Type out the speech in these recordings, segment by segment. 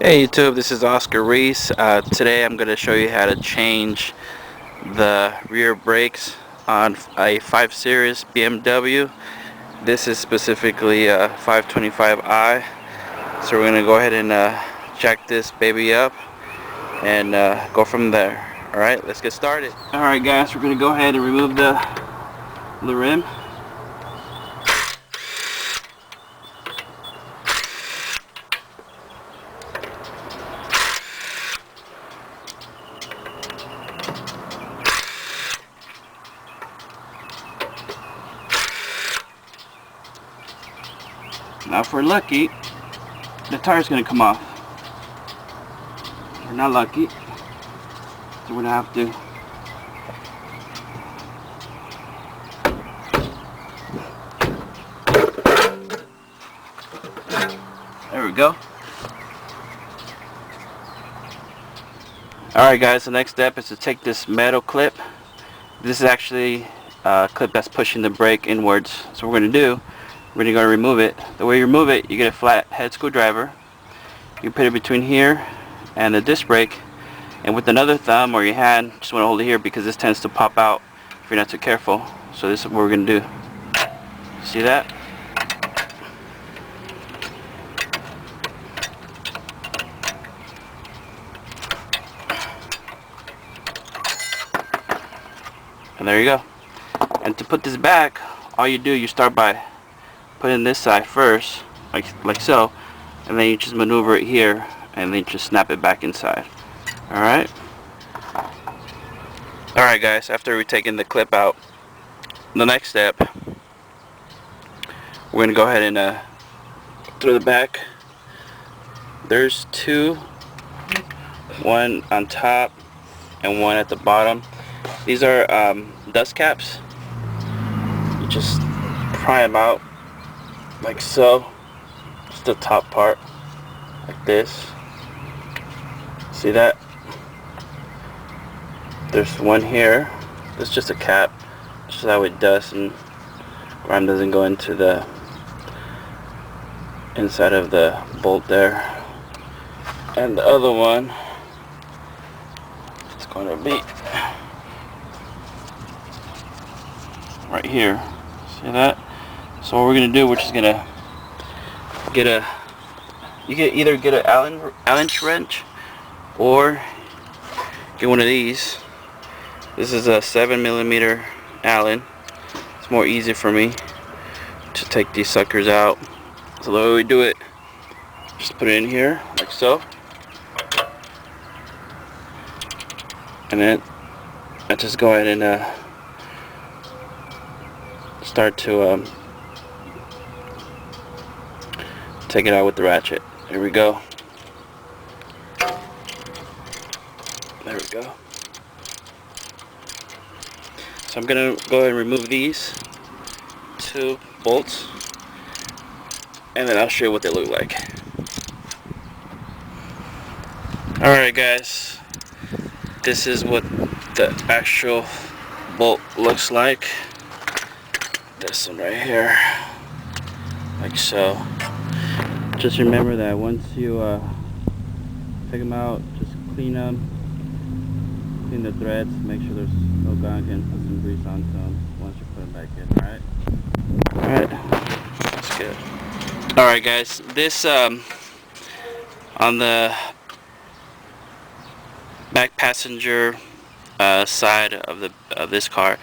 Hey YouTube, this is Oscar Reese. Today I'm going to show you how to change the rear brakes on a 5 Series BMW. This is specifically a 525i. So we're going to go ahead and jack this baby up and go from there. Alright, let's get started. Alright guys, we're going to go ahead and remove the rim. Now if we're lucky, the tire's going to come off. We're not lucky, so we're going to have to there we go. Alright guys, the next step is to take this metal clip. This is actually a clip that's pushing the brake inwards. So what we're going to do, we're going to go remove it. The way you remove it, you get a flat head screwdriver. You put it between here and the disc brake, and with another thumb or your hand, just want to hold it here because this tends to pop out if you're not too careful. So this is what we're going to do. See that? And there you go. And to put this back, all you do, you start by putting this side first, like so, and then you just maneuver it here, and then just snap it back inside. Alright? Alright guys, after we've taken the clip out, the next step, we're going to go ahead and through the back. There's two, one on top and one at the bottom. These are dust caps. You just pry them out like so. Just the top part, like this. See that? There's one here. It's just a cap, just that way dust and grime doesn't go into the inside of the bolt there. And the other one is going to be right here. See that? So what we're gonna do, we're just gonna get either get an Allen wrench or get one of these. This is a 7mm Allen. It's more easy for me to take these suckers out. So the way we do it, just put it in here like so, and then I just go ahead and start to take it out with the ratchet. Here we go. There we go. So I'm gonna go ahead and remove these two bolts, and then I'll show you what they look like. Alright guys, this is what the actual bolt looks like. This one right here, like so. Just remember that once you take them out, just clean the threads, make sure there's no gunk, and put some grease onto them once you put them back in. Alright, that's good. Alright guys, this on the back passenger side of this car,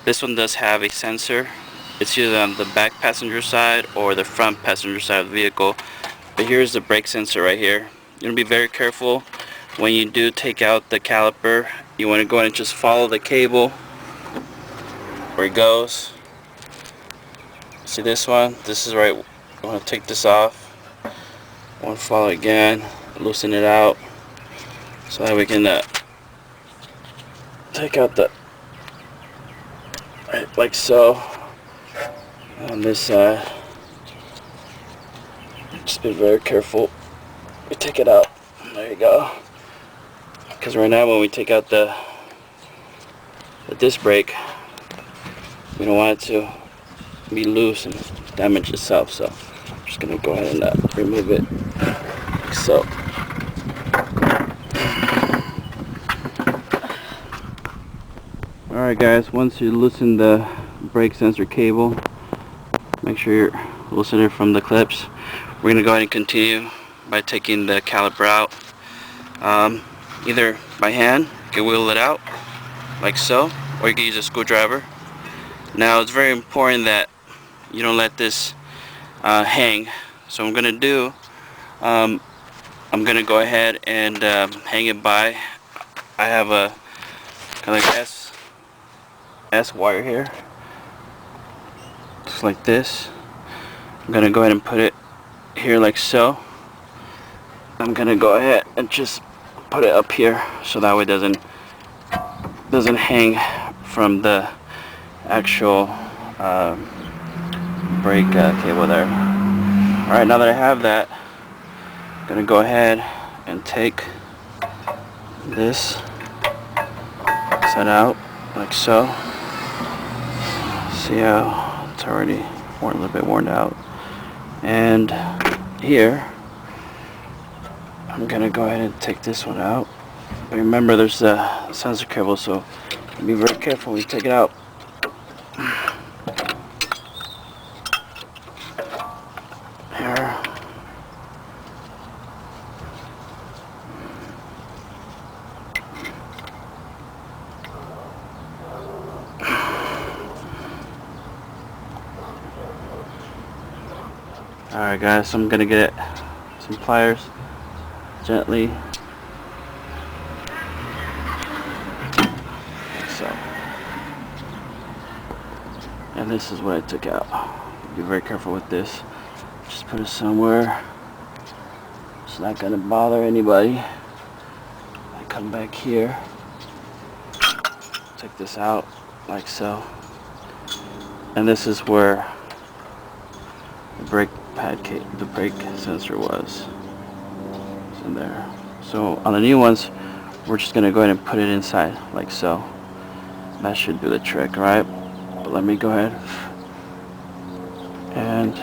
this one does have a sensor. It's either on the back passenger side or the front passenger side of the vehicle. But here's the brake sensor right here. You're going to be very careful when you do take out the caliper. You want to go ahead and just follow the cable where it goes. See this one? This is right. I want to take this off. I want to follow again, loosen it out, so that we can take out the right, like so. On this side, just be very careful. We take it out. There you go. Because right now, when we take out the disc brake, we don't want it to be loose and damage itself. So I'm just gonna go ahead and remove it like so. Alright guys, once you loosen the brake sensor cable, make sure you're loosen it from the clips. We're going to go ahead and continue by taking the caliper out. Either by hand, you can wheel it out like so, or you can use a screwdriver. Now it's very important that you don't let this hang. So what I'm going to do, I'm going to go ahead and hang it by. I have a kind of like S wire here, just like this. I'm going to go ahead and put it here like so. I'm going to go ahead and just put it up here so that way it doesn't hang from the actual brake cable there. Alright, now that I have that, I'm going to go ahead and take this, set out like so. See how it's already a little bit worn out. And here, I'm going to go ahead and take this one out. But remember, there's a sensor cable, so be very careful when you take it out. Here. Alright guys, so I'm going to get some pliers, gently, like so. And this is what I took out. Be very careful with this. Just put it somewhere. It's not going to bother anybody. I come back here, take this out like so. And this is where the brake the brake sensor was. It's in there. So on the new ones, we're just gonna go ahead and put it inside like so. That should do the trick, right? But let me go ahead and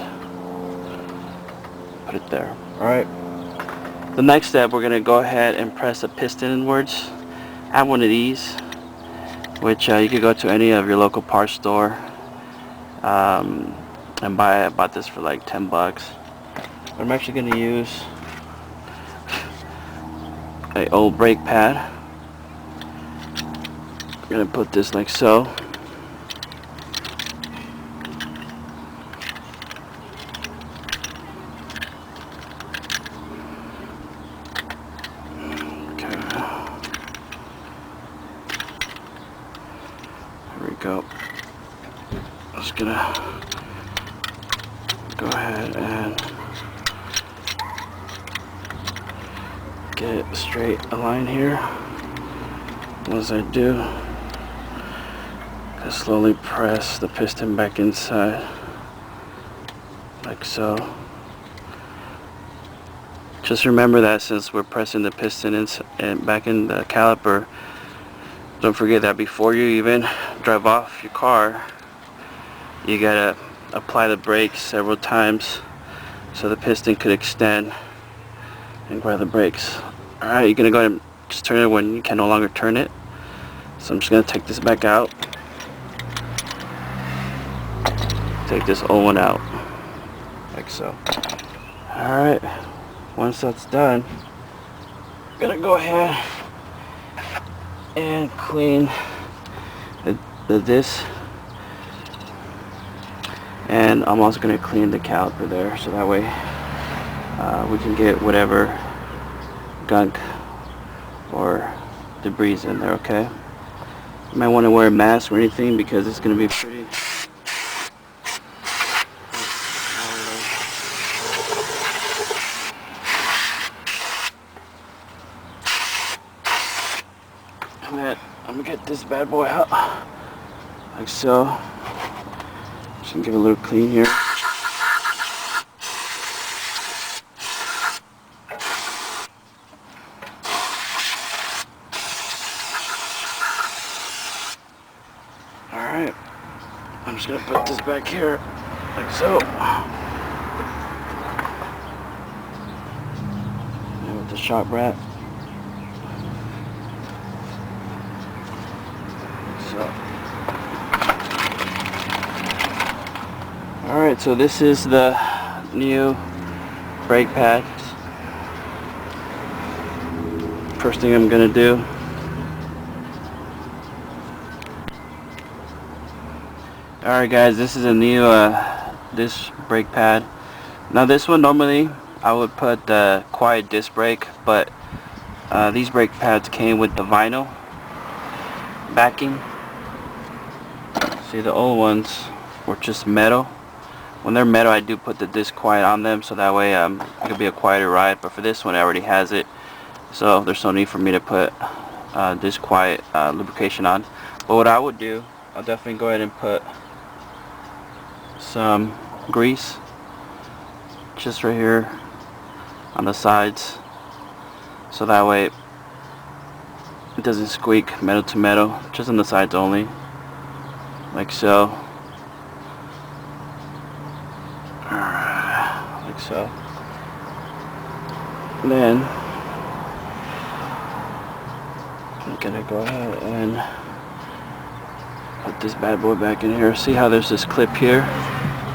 put it there. Alright. The next step, we're gonna go ahead and press the piston inwards. I have one of these, which you could go to any of your local parts store and buy. I bought this for like 10 bucks. But I'm actually going to use an old brake pad. I'm going to put this like so. Okay. Here we go. I'm just going to go ahead and get it straight aligned here. Once I do, I slowly press the piston back inside like so. Just remember that since we're pressing the piston and back in the caliper, don't forget that before you even drive off your car, you gotta apply the brakes several times so the piston could extend and grab the brakes. Alright, you're gonna go ahead and just turn it when you can no longer turn it. So I'm just gonna take this back out. Take this old one out like so. Alright, once that's done, I'm gonna go ahead and clean the disc. And I'm also going to clean the caliper there, so that way we can get whatever gunk or debris in there, okay? You might want to wear a mask or anything because it's going to be pretty... I'm going to get this bad boy out, like so. Just give it a little clean here. Alright, I'm just going to put this back here, like so. And with the shop rat. Like so. Alright, so this is the new brake pads. First thing I'm gonna do, alright guys, this is a new disc brake pad. Now this one, normally I would put the quiet disc brake, but these brake pads came with the vinyl backing. See, the old ones were just metal. When they're metal, I do put the disc quiet on them, so that way it could be a quieter ride. But for this one, it already has it, so there's no need for me to put disc quiet lubrication on. But what I would do, I'll definitely go ahead and put some grease just right here on the sides, so that way it doesn't squeak metal to metal, just on the sides only, like so. Like so. And then I'm gonna go ahead and put this bad boy back in here. See how there's this clip here?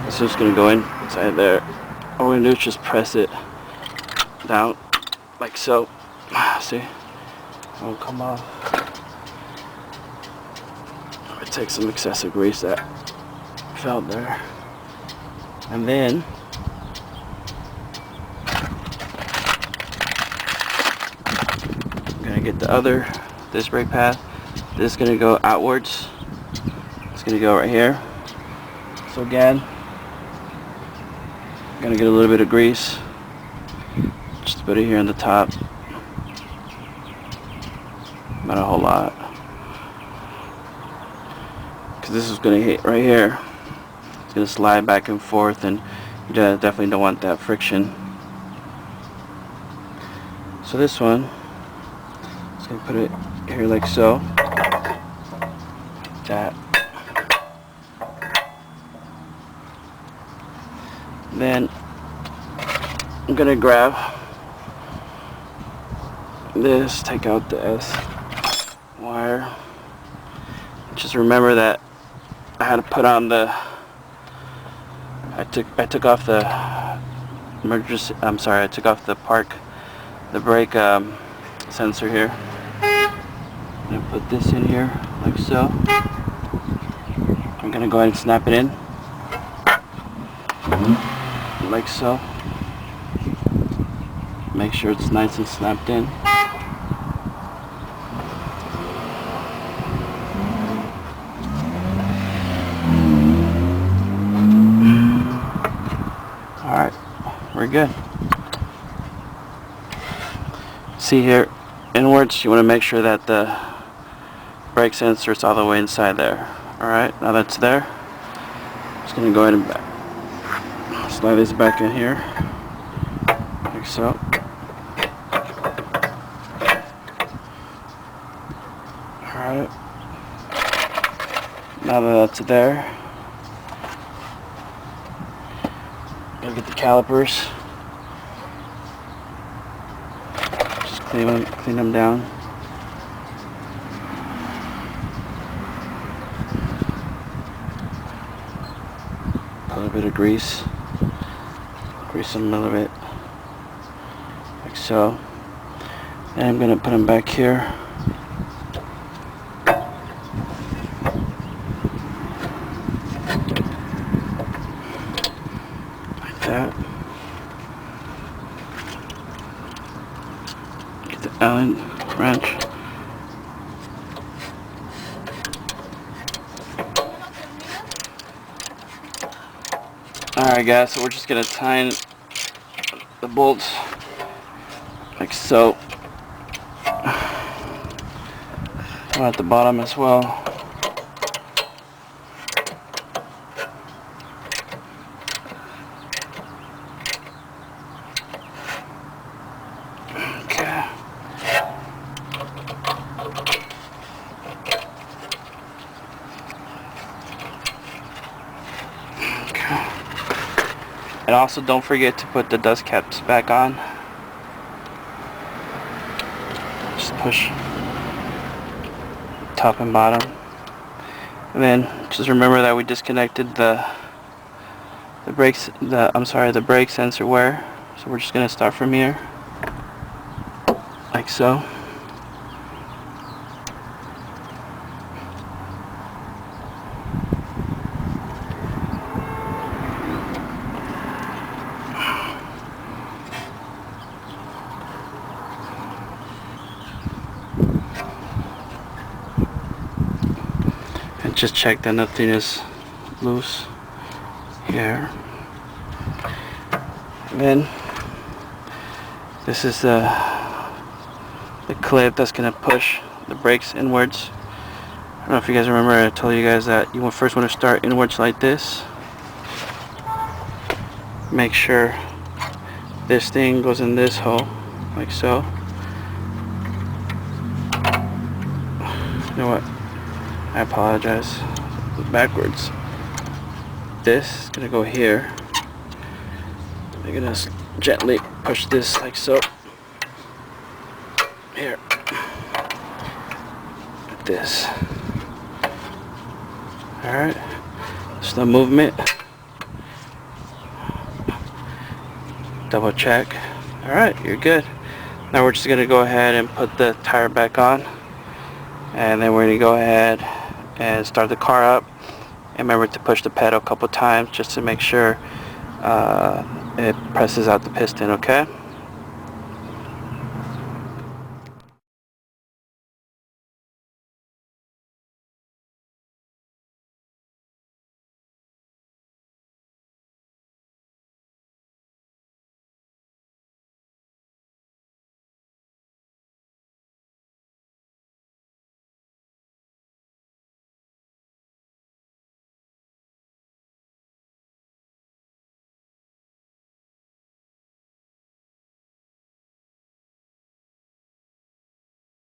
It's just gonna go inside there. All we're gonna do is just press it down like so. See? It won't come off. I take some excessive grease that fell there. And then I'm gonna get the other disc brake pad. This is gonna go outwards. It's gonna go right here. So again, I'm gonna get a little bit of grease. Just put it here on the top. Not a whole lot, because this is gonna hit right here. It's gonna slide back and forth, and you definitely don't want that friction. So this one, just gonna put it here like so, like that. Then I'm gonna grab this, take out the S wire. Just remember that I had to put on the I took off the emergency, I took off the brake sensor here. I'm gonna put this in here like so. I'm gonna go ahead and snap it in like so. Make sure it's nice and snapped in. Alright, we're good. See here, inwards, you want to make sure that the brake sensor is all the way inside there. Alright, now that's there. Just going to go ahead and slide this back in here, like so. Alright, now that that's there, gotta get the calipers. Just clean them down. A little bit of grease. Grease them a little bit, like so. And I'm gonna put them back here. That. Get the Allen wrench. Alright guys, so we're just gonna tighten the bolts like so. One at the bottom as well. And also don't forget to put the dust caps back on. Just push top and bottom. And then just remember that we disconnected the the brake sensor wear. So we're just gonna start from here, like so. And just check that nothing is loose here. And then this is the clip that's gonna push the brakes inwards. I don't know if you guys remember, I told you guys that you first want to start inwards like this. Make sure this thing goes in this hole, like so. You know what? I apologize. Backwards. This is gonna go here. You're gonna gently push this like so. Here. Like this. Alright. There's no movement. Double check. Alright, you're good. Now we're just gonna go ahead and put the tire back on. And then we're gonna go ahead and start the car up. And remember to push the pedal a couple times just to make sure it presses out the piston, okay?